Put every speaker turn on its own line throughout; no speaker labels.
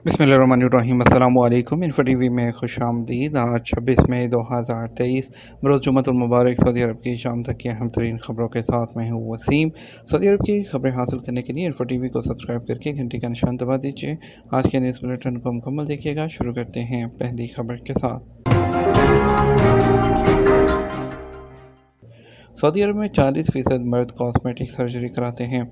बिस्मिल्लाहिर्रहमानिर्रहीम। अस्सलामु अलैकुम। इन्फो टीवी में खुश आमदीद। आज 26 मई 2023 बरोज़ जुम्मतुल मुबारक सऊदी अरब की शाम तक की अहम तरीन खबरों के साथ मैं हूँ वसीम। सऊदी अरब की खबरें हासिल करने के लिए इन्फो टीवी को सब्सक्राइब करके घंटी का निशान दबा दीजिए। आज के न्यूज़ बुलेटिन को मुकम्मल देखिएगा। शुरू करते हैं पहली खबर के साथ। सऊदी अरब में 40% मर्द कॉस्मेटिक सर्जरी कराते हैं।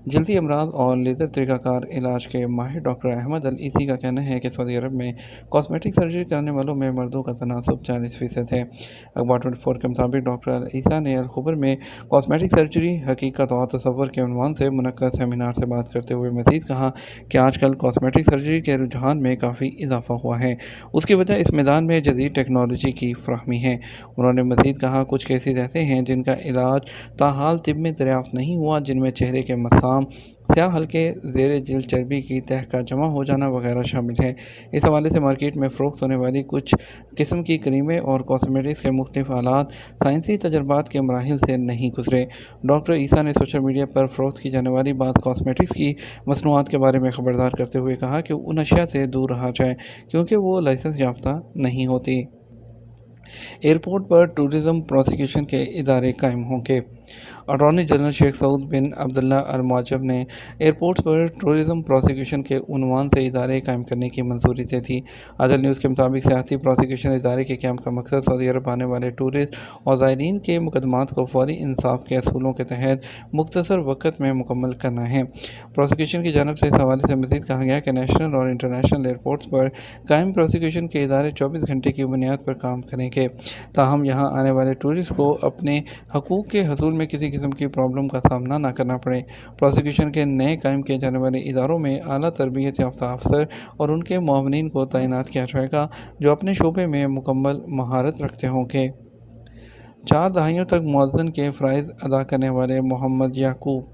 जल्दी अमराज और लेज़र तरीक़ाकार इलाज के माहिर डॉक्टर अहमद अल ईसी का कहना है कि सऊदी अरब में कॉस्मेटिक सर्जरी कराने वालों में मर्दों का तनासुब 40% है। अखबार 24 के मुताबिक डॉक्टर अल ईसा ने अल खुबर में कॉस्मेटिक सर्जरी हकीकत और तसव्वुर के उन्वान से मुनक्कद सेमिनार से बात करते हुए मज़ीद कहा कि आजकल कॉस्मेटिक सर्जरी के रुझान में काफ़ी इजाफा हुआ है। उसकी वजह इस मैदान में जदीद टेक्नोलॉजी की फ्राहमी है। उन्होंने मज़ीद कहा कुछ केसेस ऐसे हैं जिनका इलाज ताहाल तिब में दरियाफ्त नहीं हुआ, जिनमें चेहरे के मसाम, स्याह हल्के, ज़ेर जिल्द चर्बी की तह का जमा हो जाना वगैरह शामिल है। इस हवाले से मार्केट में फ़रोख्त होने वाली कुछ किस्म की क्रीमें और कॉस्मेटिक्स के मुख्तलिफ आलात साइंसी तजर्बात के मराहिल से नहीं गुजरे। डॉक्टर ईसा ने सोशल मीडिया पर फ़रोख्त की जाने वाली बात कॉस्मेटिक्स की मसनूआत के बारे में ख़बरदार करते हुए कहा कि उन अशिया से दूर रहा जाए क्योंकि वो लाइसेंस याफ्ता नहीं होती। एयरपोर्ट पर टूरिज़्म प्रोसिक्यूशन के इदारे कायम होंगे। अटॉर्नी जनरल शेख सऊद बिन अब्दुल्ला अल मुअज्जब ने एयरपोर्ट्स पर टूरिज़्म प्रोसिक्यूशन के उन्वान से इदारे कायम करने की मंजूरी दे दी। अदल न्यूज़ के मुताबिक सियासी प्रोसिक्यूशन इदारे के क़याम का मकसद सऊदी अरब आने वाले टूरिस्ट और ज़ायरीन के मुकदमात को फौरी इंसाफ के असूलों के तहत मुख्तसर वक़्त में मुकम्मल करना है। प्रोसिक्यूशन की जानब से इस हवाले से मज़ीद कहा गया कि नेशनल और इंटरनेशनल एयरपोर्ट्स पर कायम प्रोसिक्यूशन के इदारे 24 घंटे की बुनियाद पर काम करेंगे, ताहम यहाँ आने वाले टूरिस्ट को अपने हकूक़ के हसूल में किसी किस्म की प्रॉब्लम का सामना न करना पड़े। प्रोसिक्यूशन के नए कायम किए जाने वाले इदारों में आला तरबियत याफ्ता अफसर और उनके मुआवनीन को तैनात किया जाएगा जो अपने शोबे में मुकम्मल महारत रखते होंगे। 4 दहाइयों तक मुअज़्ज़िन के फ़राइज़ अदा करने वाले मोहम्मद याकूब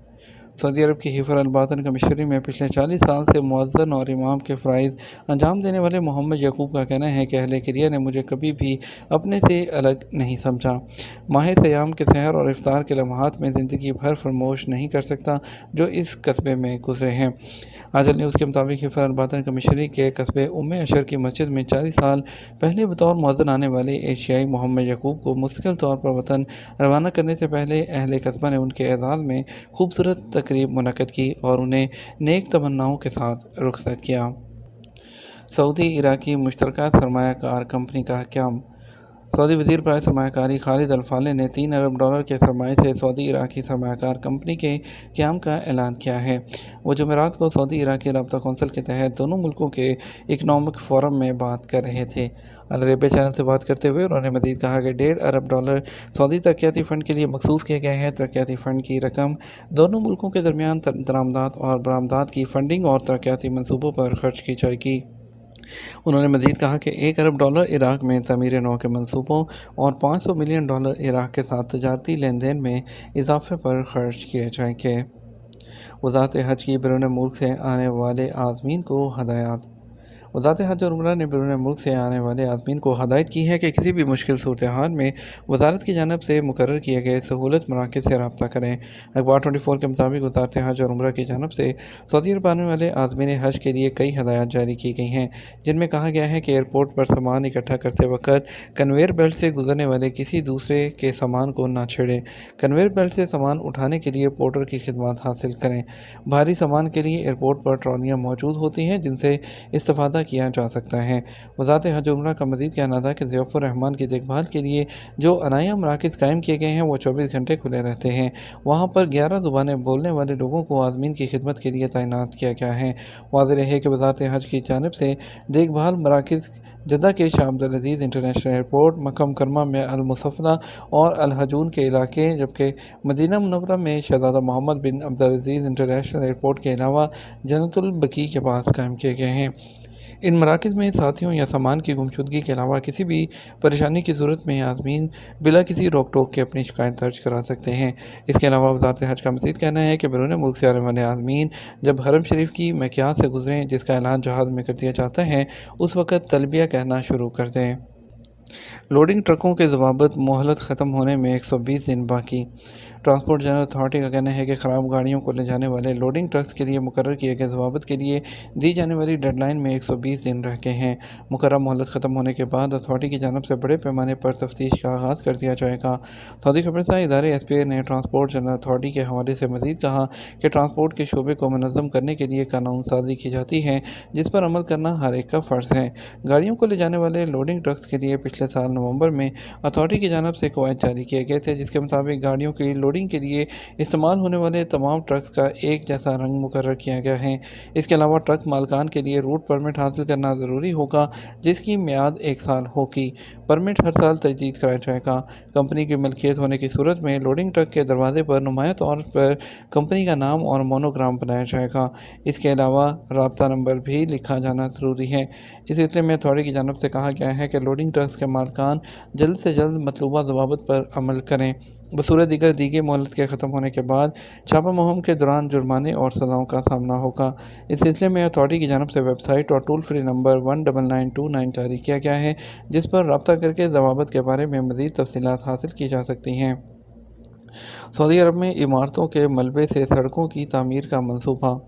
सऊदी अरब की हिफर अल बातन कमिश्नरी में पिछले 40 साल से मुअज़्ज़िन और इमाम के फ़राइज़ अंजाम देने वाले मोहम्मद याकूब का कहना है कि अहले किरिया ने मुझे कभी भी अपने से अलग नहीं समझा। माह सयाम के सहर और इफ्तार के लम्हात में ज़िंदगी भर फरमोश नहीं कर सकता जो इस कस्बे में गुजरे हैं। आजल न्यूज़ के मुताबिक हिफर अल बातन कमिश्नरी के कस्बे उम्मे अशर की मस्जिद में 40 साल पहले बतौर मुअज़्ज़िन आने वाले एशियाई मोहम्मद याकूब को मुस्तकिल तौर पर वतन रवाना करने से पहले अहले कस्बा ने उनके एज़ाज़ में खूबसूरत तकरीब मुनक्कद की और उन्हें नेक तमन्नाओं के साथ रुखसत किया। सऊदी इराकी मुश्तरका सरमायाकार कंपनी का क़याम। सऊदी वज़ीर बराए सरमायाकारी खालिद अल फालिह ने $3 अरब के सरमाए से सऊदी इराकी सरमायाकार कंपनी के क़याम का ऐलान किया है। वो जुमेरात को सऊदी इराकी राब्ता कौंसिल के तहत दोनों मुल्कों के इकनॉमिक फोरम में बात कर रहे थे। अल अरेबिया चैनल से बात करते हुए उन्होंने मज़ीद कहा कि $1.5 अरब सऊदी तरक्याती फ़ंड के लिए मखसूस किए गए हैं। तरक्याती फ़ंड की रकम दोनों मुल्कों के दरमियान दरामदात और बरामदात की फ़ंडिंग और तरक्याती मनसूबों पर खर्च की जाएगी। उन्होंने मज़ीद कहा कि $1 अरब इराक़ में तमीर नौ के मनसूबों और $500 मिलियन इराक़ के साथ तजारती लेन देन में इजाफ़े पर खर्च किए जाएंगे। वज़ारत हज की बैरून मुल्क से आने वाले आज़मीन को हदायत। वज़ारत हज और उम्रा ने बैरून मुल्क से आने वाले आज़मीन को हदायत की है कि किसी भी मुश्किल सूरत हाल में वज़ारत की जानिब से मुकर्रर किए गए सहूलत मराकज़ से रब्ता करें। अखबार 24 के मुताबिक वज़ारत हज और उम्रा की जानिब से सऊदी अरब आने वाले आज़मीन हज के लिए कई हदायत जारी की गई हैं, जिनमें कहा गया है कि एयरपोर्ट पर सामान इकट्ठा करते वक्त कन्वेयर बेल्ट से गुजरने वाले किसी दूसरे के सामान को ना छेड़ें। कन्वेयर बेल्ट से सामान उठाने के लिए पोर्टर की खिदमत हासिल करें। भारी सामान के लिए एयरपोर्ट पर ट्रॉलियाँ मौजूद होती हैं जिनसे इस्तेफ़ादा किया जा सकता है। वज़ारत हज उम्रा का मज़ीद कहना था कि ज़ियाफ़ुर रहमान की देखभाल के लिए जो अनाया मराकज़ कायम किए गए हैं वो 24 घंटे खुले रहते हैं। वहाँ पर 11 ज़ुबानें बोलने वाले लोगों को आज़मीन की खिदमत के लिए तैनात किया गया है। वाज़ेह है कि वज़ारत हज की जानिब से देखभाल मराकज़ जद्दा के शाह अब्दुल अज़ीज़ इंटरनेशनल एयरपोर्ट, मक्का मुकर्रमा में अल मुसफ़दा और अल हजून के इलाके, जबकि मदीना मुनव्वरा में शहज़ादा मोहम्मद बिन अब्दुल अज़ीज़ इंटरनेशनल एयरपोर्ट के अलावा जन्नतुल बकी के पास कायम किए गए हैं। इन मराकज़ में साथियों या सामान की गुमशुदगी के अलावा किसी भी परेशानी की सूरत में आज़मीन बिला किसी रोक टोक के अपनी शिकायत दर्ज करा सकते हैं। इसके अलावा वज़ारत हज का मज़ीद कहना है कि बैरून मुल्क से आने वाले आज़मीन जब हरम शरीफ की मिक़यास से गुजरें, जिसका ऐलान जहाज़ में कर दिया जाता है, उस वक़्त तलबिया कहना शुरू कर दें। लोडिंग ट्रकों के ज़वाबित मोहलत ख़त्म होने में 120 दिन बाकी। ट्रांसपोर्ट जनरल अथॉरिटी का कहना है कि ख़राब गाड़ियों को ले जाने वाले लोडिंग ट्रक्स के लिए मुकर्रर किए गए ज़वाबित के लिए दी जाने वाली डेडलाइन में 120 दिन रह गए हैं। मुकर्रर मोहलत ख़त्म होने के बाद अथॉरिटी की जानब से बड़े पैमाने पर तफ्तीश का आगाज़ कर दिया जाएगा। सऊदी खबरसां इदारे एसपीए ने ट्रांसपोर्ट जनरल अथॉरिटी के हवाले से मज़ीद कहा कि ट्रांसपोर्ट के शोबे को मुनज़्ज़म करने के लिए कानून साज़ी की जाती है, जिस पर अमल करना हर एक का फ़र्ज़ है। गाड़ियों को ले जाने वाले लोडिंग ट्रक्स के लिए पिछले साल नवंबर में अथॉरिटी की जानब से कवायद जारी किए गए थे, जिसके मुताबिक गाड़ियों की लोडिंग के लिए इस्तेमाल होने वाले तमाम ट्रक्स का एक जैसा रंग मुकर्रर किया गया है। इसके अलावा ट्रक मालकान के लिए रूट परमिट हासिल करना ज़रूरी होगा, जिसकी मियाद 1 साल होगी। परमिट हर साल तजदीद कराया जाएगा। कंपनी की मिल्कियत होने की सूरत में लोडिंग ट्रक के दरवाजे पर नुमाया तौर पर कंपनी का नाम और मोनोग्राम बनाया जाएगा। इसके अलावा राब्ता नंबर भी लिखा जाना ज़रूरी है। इस सिलसिले में अथॉरिटी की जानब से कहा गया है कि लोडिंग ट्रक्स के मालकान जल्द से जल्द मतलूबा ज़वाबित पर अमल करें। बसूरत दीगर दीगी मोहलत के ख़त्म होने के बाद छापा मुहिम के दौरान जुर्माने और सज़ाओं का सामना होगा। इस सिलसिले में अथॉरिटी की जानब से वेबसाइट और टोल फ्री नंबर 19929 जारी किया गया है, जिस पर रब्ता करके ज़वाबित के बारे में मज़ीद तफ़सीलात हासिल की जा सकती हैं। सऊदी अरब में इमारतों के मलबे से सड़कों की तामीर का मंसूबा।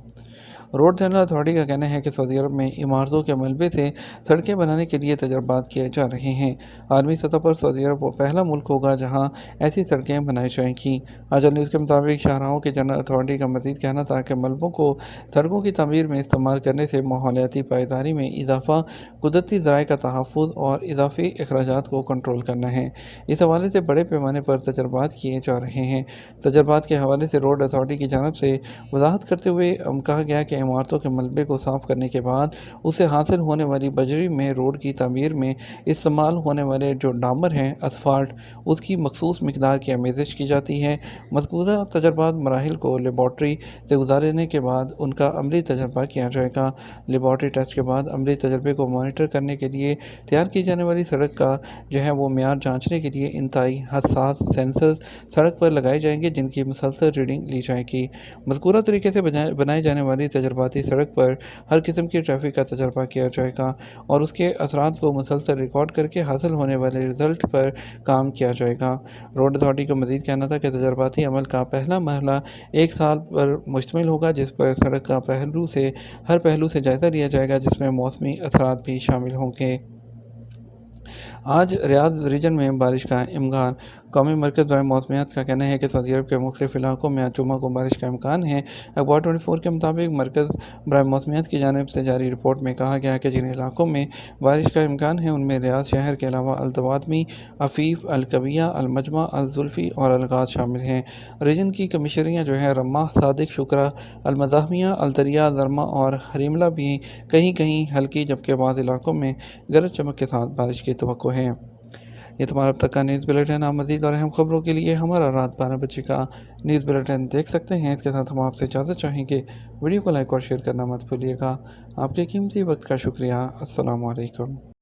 रोड जनरल अथॉरिटी का कहना है कि सऊदी अरब में इमारतों के मलबे से सड़कें बनाने के लिए तजर्बात किए जा रहे हैं। आलमी सतह पर सऊदी अरब वो पहला मुल्क होगा जहां ऐसी सड़कें बनाई जाएंगी। अजल न्यूज़ के मुताबिक शाहराहों की जनरल अथॉरिटी का मज़ीद कहना था कि मलबों को सड़कों की तमीर में इस्तेमाल करने से माहौलियाती पायदारी में इजाफा, कुदरती ज़राए का तहफ़्फ़ुज़ और इजाफी अखराजात को कंट्रोल करना है। इस हवाले से बड़े पैमाने पर तजर्बात किए जा रहे हैं। तजर्बात के हवाले से रोड अथॉरिटी की जानब से वजाहत करते हुए कहा गया कि इमारतों के मलबे को साफ़ करने के बाद उससे हासिल होने वाली बजरी में रोड की तामीर में इस्तेमाल होने वाले जो डामर हैं, असफाल्ट, उसकी मखसूस मिकदार की आमेज़श की जाती है। मज़कूरा तजर्बात मराहिल को लेबॉर्ट्री से गुजारने के बाद उनका अमली तजर्बा किया जाएगा। लेबॉर्ट्री टेस्ट के बाद अमली तजर्बे को मॉनिटर करने के लिए तैयार की जाने वाली सड़क का जो है वो म्यार जाँचने के लिए इंतहाई हसास सेंसर्स सड़क पर लगाए जाएंगे, जिनकी मुसलसल रीडिंग ली जाएगी। मज़कूरा तरीके से बनाई जाने वाली तजर्बाती सड़क पर हर किस्म की ट्रैफिक का तजर्बा किया जाएगा और उसके असरात को मुसलसल रिकॉर्ड करके हासिल होने वाले रिज़ल्ट पर काम किया जाएगा। रोड अथॉरिटी का मज़ीद कहना था कि तजर्बाती अमल का पहला मरहला 1 साल पर मुश्तमिल होगा, जिस पर सड़क का हर पहलू से जायज़ा लिया जाएगा, जिसमें मौसमी असरात भी शामिल होंगे। आज रियाद रीजन में बारिश का इम्कान। कौमी मरकज़ बराए मौसमियात का कहना है कि सऊदी अरब के मुख्तलिफ इलाकों में आज जुम्मा को बारिश का इम्कान है। अखबार 24 के मुताबिक मरकज़ बराए मौसमियात की जानिब से जारी रिपोर्ट में कहा गया है कि जिन इलाकों में बारिश का इम्कान है उनमें रियाद शहर के अलावा अल-तवादमी, अफ़ीफ़, अल-कबिया, अल-मजमा, अल-जुल्फ़ी और अल-गाज़ शामिल हैं। रीजन की कमिश्नरियाँ जो हैं रम्माह, सादिक, शुक्रा, अल-मज़ाहमिया, अल-दरिया, ज़रमा और हरीमला भी कहीं कहीं हल्की, जबकि बाद इलाकों में गरज चमक के साथ बारिश की तवक्को है। ये तुम्हारा अब तक का न्यूज़ बुलेटिन। आप मज़ीद और अहम खबरों के लिए हमारा रात 12 बजे का न्यूज़ बुलेटिन देख सकते हैं। इसके साथ हम आपसे इजाज़त चाहेंगे। वीडियो को लाइक और शेयर करना मत भूलिएगा। आपके कीमती वक्त का शुक्रिया। अस्सलामु अलैकुम।